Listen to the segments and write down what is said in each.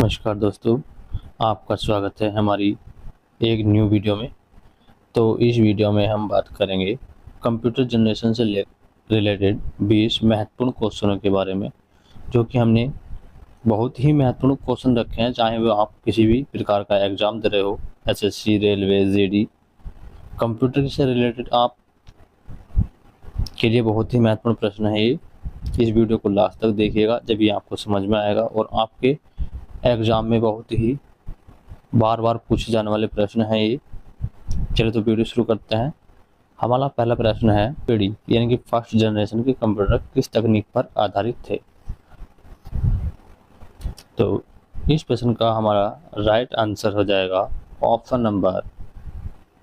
नमस्कार दोस्तों, आपका स्वागत है हमारी एक न्यू वीडियो में। तो इस वीडियो में हम बात करेंगे कंप्यूटर जनरेशन से रिलेटेड 20 महत्वपूर्ण क्वेश्चनों के बारे में, जो कि हमने बहुत ही महत्वपूर्ण क्वेश्चन रखे हैं। चाहे वो आप किसी भी प्रकार का एग्ज़ाम दे रहे हो, एसएससी, रेलवे, जेडी, कंप्यूटर से रिलेटेड आप के लिए बहुत ही महत्वपूर्ण प्रश्न है ये। इस वीडियो को लास्ट तक देखिएगा, जब ये आपको समझ में आएगा और आपके एग्ज़ाम में बहुत ही बार बार पूछे जाने वाले प्रश्न हैं ये। चलिए तो वीडियो शुरू करते हैं। हमारा पहला प्रश्न है, पीडी यानी कि फर्स्ट जनरेशन के कंप्यूटर किस तकनीक पर आधारित थे? तो इस प्रश्न का हमारा राइट आंसर हो जाएगा option number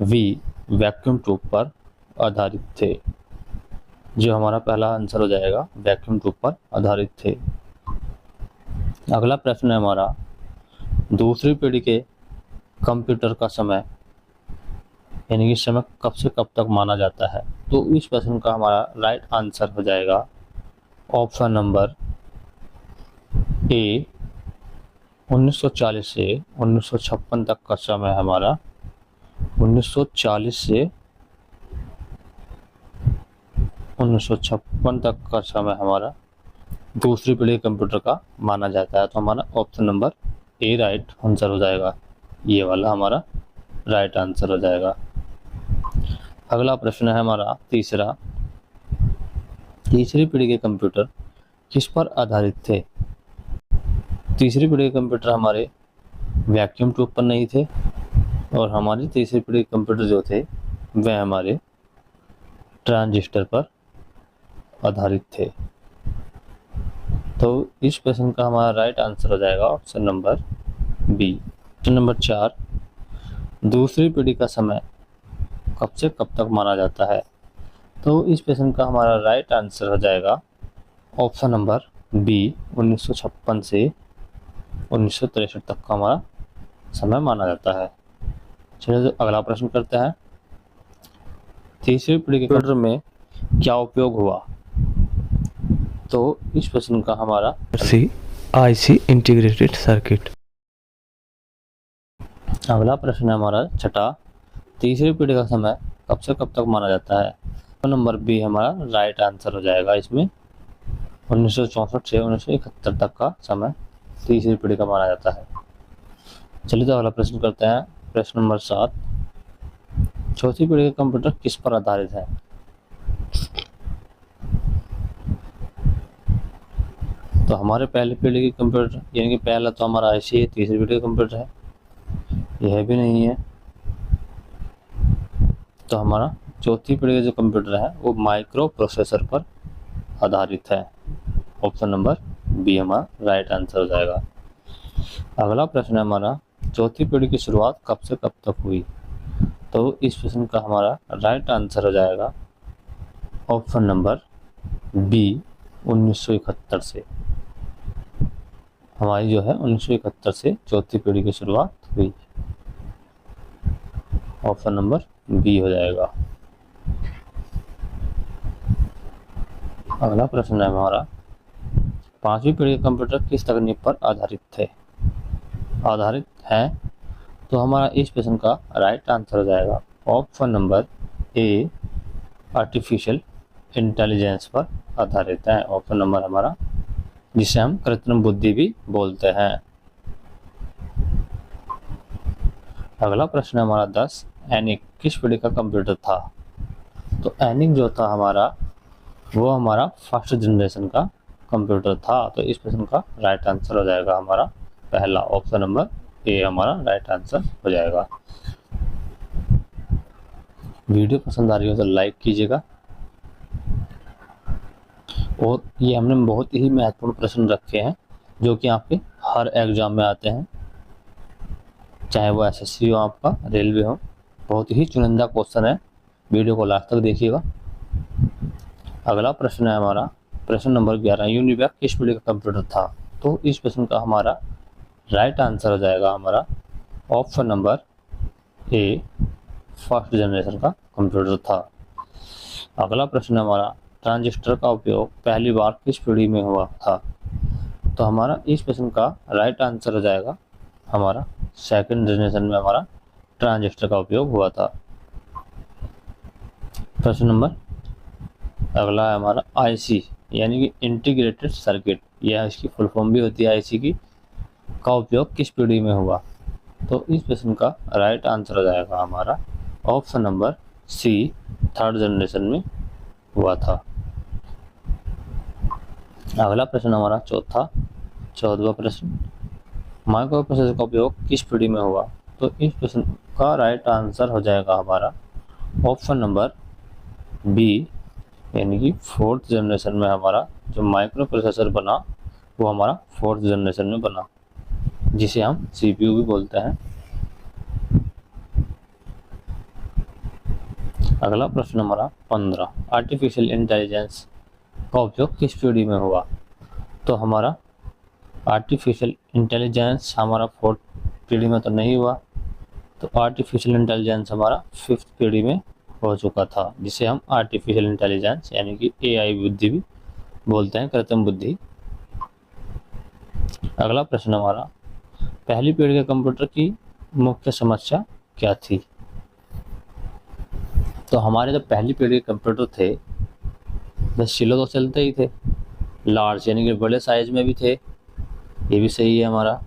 B, vacuum tube पर आधारित थे। जो हमारा पहला आंसर हो जाएगा, वैक्यूम ट्यूब पर आधारित थे। अगला प्रश्न है हमारा, दूसरी पीढ़ी के कंप्यूटर का समय यानी कि समय कब से कब तक माना जाता है? तो इस प्रश्न का हमारा राइट आंसर हो जाएगा ऑप्शन नंबर ए, 1940 से 1956 तक का समय हमारा 1940 से 1956 तक का समय हमारा दूसरी पीढ़ी कंप्यूटर का माना जाता है। तो हमारा option number A right answer हो जाएगा। ये वाला हमारा राइट आंसर हो जाएगा। अगला प्रश्न है हमारा तीसरा, तीसरी पीढ़ी के कंप्यूटर किस पर आधारित थे? तीसरी पीढ़ी के कंप्यूटर हमारे वैक्यूम ट्यूब पर नहीं थे, और हमारी तीसरी पीढ़ी के कंप्यूटर जो थे वह हमारे ट्रांजिस्टर पर आधारित थे। तो इस प्रश्न का हमारा राइट आंसर हो जाएगा ऑप्शन नंबर बी। प्रश्न नंबर 4, दूसरी पीढ़ी का समय कब से कब तक माना जाता है? तो इस प्रश्न का हमारा राइट आंसर हो जाएगा ऑप्शन नंबर बी, 1956 से 1963 तक का हमारा समय माना जाता है। चलिए तो अगला प्रश्न करते हैं, तीसरी पीढ़ी के कंप्यूटर में क्या उपयोग हुआ? तो इस प्रश्न का हमारा आईसी इंटीग्रेटेड सर्किट। अगला प्रश्न है हमारा छठा, तीसरी पीढ़ी का समय कब से कब तक माना जाता है? तो नंबर बी हमारा राइट आंसर हो जाएगा। इसमें 1964 से 1971 तक का समय तीसरी पीढ़ी का माना जाता है। चलिए तो अगला प्रश्न करते हैं, प्रश्न नंबर 7, चौथी पीढ़ी का कंप्यूटर किस पर आधारित है? तो हमारे पहली पीढ़ी के कंप्यूटर यानी कि पहला तो हमारा आईसी है, तीसरी पीढ़ी का कंप्यूटर है, यह भी नहीं है। तो हमारा चौथी पीढ़ी का जो कंप्यूटर है वो माइक्रो प्रोसेसर पर आधारित है। ऑप्शन नंबर बी हमारा राइट आंसर हो जाएगा। अगला प्रश्न है हमारा, चौथी पीढ़ी की शुरुआत कब से कब तक हुई? तो इस प्रश्न का हमारा राइट आंसर हो जाएगा ऑप्शन नंबर बी, 1971 से। हमारी जो है 1971 से चौथी पीढ़ी की शुरुआत हुई। ऑप्शन नंबर बी हो जाएगा। अगला प्रश्न है हमारा, पांचवी पीढ़ी के कंप्यूटर किस तकनीक पर आधारित है? तो हमारा इस प्रश्न का राइट आंसर हो जाएगा option number A, artificial intelligence पर आधारित है। ऑप्शन नंबर हमारा, जिसे हम कृत्रिम बुद्धि भी बोलते हैं। अगला प्रश्न है हमारा 10, एनिक किस पीढ़ी का कंप्यूटर था? तो एनिक जो था हमारा वो हमारा फर्स्ट जनरेशन का कंप्यूटर था। तो इस प्रश्न का राइट आंसर हो जाएगा हमारा पहला, ऑप्शन नंबर ए हमारा राइट आंसर हो जाएगा। वीडियो पसंद आ रही हो तो लाइक कीजिएगा। और ये हमने बहुत ही महत्वपूर्ण प्रश्न रखे हैं जो कि आपके हर एग्जाम में आते हैं, चाहे वो एसएससी हो, आपका रेलवे हो। बहुत ही चुनिंदा क्वेश्चन है, वीडियो को लास्ट तक देखिएगा। अगला प्रश्न है हमारा प्रश्न नंबर 11, यूनिवैक किस पीढ़ी का कंप्यूटर था? तो इस प्रश्न का हमारा राइट आंसर हो जाएगा हमारा option number A, first generation का कंप्यूटर था। अगला प्रश्न हमारा, ट्रांजिस्टर का उपयोग पहली बार किस पीढ़ी में हुआ था? तो हमारा इस प्रश्न का राइट आंसर हो जाएगा हमारा सेकंड जनरेशन में हमारा ट्रांजिस्टर का उपयोग हुआ था। प्रश्न नंबर अगला है हमारा आईसी यानी कि इंटीग्रेटेड सर्किट, यह इसकी फुल फॉर्म भी होती है आईसी की, का उपयोग किस पीढ़ी में हुआ। तो इस प्रश्न का राइट आंसर हो जाएगा हमारा option number C, third generation में हुआ था। अगला प्रश्न हमारा चौदहवां प्रश्न, माइक्रो प्रोसेसर का उपयोग किस पीढ़ी में हुआ। तो इस प्रश्न का राइट आंसर हो जाएगा हमारा ऑप्शन नंबर बी, यानी कि फोर्थ जनरेशन में हमारा जो माइक्रो प्रोसेसर बना वो हमारा फोर्थ जनरेशन में बना, जिसे हम सीपीयू भी बोलते हैं। अगला प्रश्न हमारा 15, आर्टिफिशियल इंटेलिजेंस का उपयोग किस पीढ़ी में हुआ। तो हमारा आर्टिफिशियल इंटेलिजेंस हमारा फोर्थ पीढ़ी में तो नहीं हुआ, तो आर्टिफिशियल इंटेलिजेंस हमारा फिफ्थ पीढ़ी में हो चुका था, जिसे हम आर्टिफिशियल इंटेलिजेंस यानी कि एआई बुद्धि भी बोलते हैं, कृत्रिम बुद्धि। अगला प्रश्न हमारा, पहली पीढ़ी के कंप्यूटर की मुख्य समस्या क्या थी। तो हमारे जो पहली पीढ़ी के कंप्यूटर थे बस स्लो तो चलते ही थे, लार्ज यानी कि बड़े साइज में भी थे, ये भी सही है हमारा।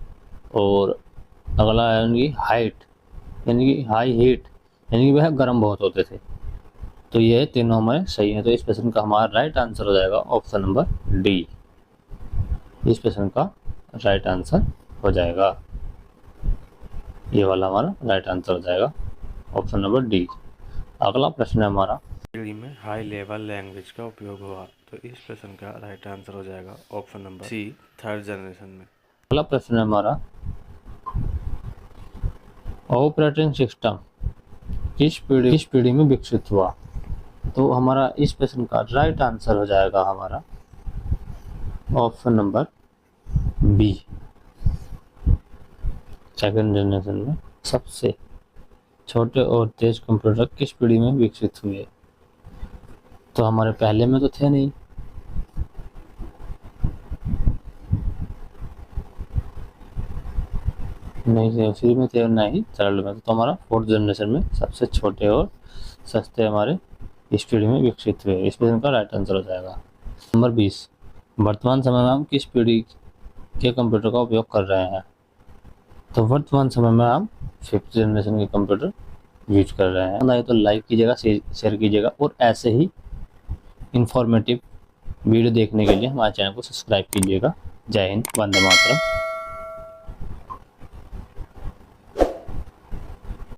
और अगला है उनकी हाइट यानी कि हाई हीट यानी कि वह गर्म बहुत होते थे। तो ये तीनों हमारे सही हैं। तो इस प्रश्न का हमारा राइट आंसर हो जाएगा ऑप्शन नंबर डी। इस प्रश्न का राइट आंसर हो जाएगा, ये वाला हमारा राइट आंसर हो जाएगा ऑप्शन नंबर डी। अगला प्रश्न है हमारा, पीढ़ी में हाई लेवल लैंग्वेज का उपयोग हुआ। तो इस प्रश्न का राइट आंसर हो जाएगा option number C, third generation में। अगला प्रश्न है हमारा, ऑपरेटिंग सिस्टम किस पीढ़ी में विकसित हुआ। तो हमारा इस प्रश्न का राइट आंसर हो जाएगा हमारा option number B, second generation में। सबसे छोटे और तेज कंप्यूटर किस पीढ़ी में विकसित हुए। तो हमारे पहले में तो थे नहीं, थे उसी में थे और नहीं थर्ड में। तो हमारा फोर्थ जनरेशन में सबसे छोटे और सस्ते हमारे इस पीढ़ी में विकसित हुए। इस प्रश्न का राइट आंसर हो जाएगा नंबर 20, वर्तमान समय में हम किस पीढ़ी के कंप्यूटर का उपयोग कर रहे हैं। तो वर्तमान समय में हम फिफ्थ जनरेशन के कंप्यूटर यूज कर रहे हैं। तो लाइक कीजिएगा, शेयर कीजिएगा और ऐसे ही इंफॉर्मेटिव वीडियो देखने के लिए हमारे चैनल को सब्सक्राइब कीजिएगा। जय हिंद, वंदे मातरम।